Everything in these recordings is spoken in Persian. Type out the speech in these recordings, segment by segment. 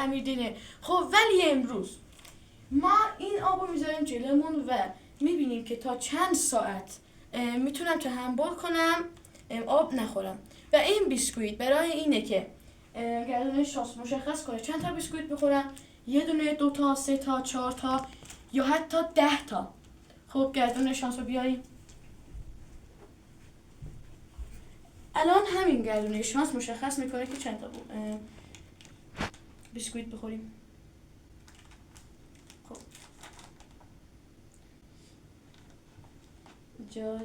امیردینه. خب ولی امروز ما این آب رو میذاریم جلومون و میبینیم که تا چند ساعت میتونم تحمل کنم آب نخورم و این بیسکویت برای اینه که گردنه شانس مشخص کنه چند تا بیسکویت بخورم، یه دونه، 2 تا، 3 تا، 4 تا یا حتی 10 تا. خب گردنه شانس رو بیاریم. الان همین گردنه شانس مشخص میکنه که چند تا بیسکویت بخوریم. خب جای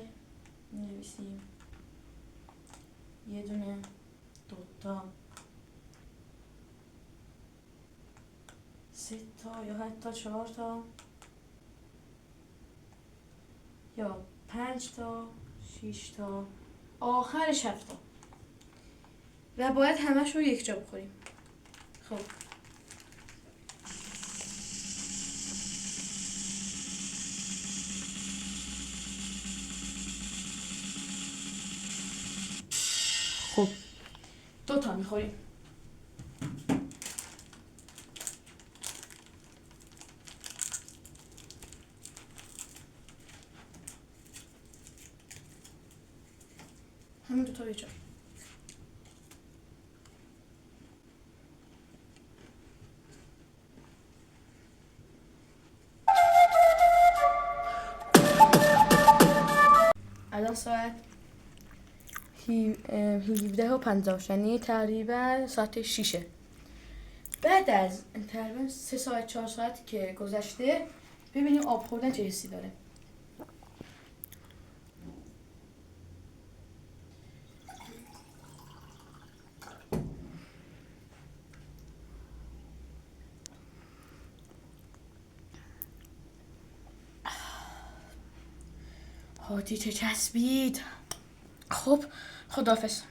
نویسیم یه دونه، 2 تا، 3 تا یا حتی 4 تا یا 5 تا، 6 تا، آخرش 7 تا و باید همش رو یک جا بخوریم. خب خب 2 تا میخوریم. همین 2 تا یک جا. الان ساعت 17:50 یعنی تقریبا ساعت 6. بعد از تقریبا 3 ساعت 4 ساعت که گذشته ببینیم آب خوردن چه حسی داره. هاتی چه چسبید. خب خداحافظ.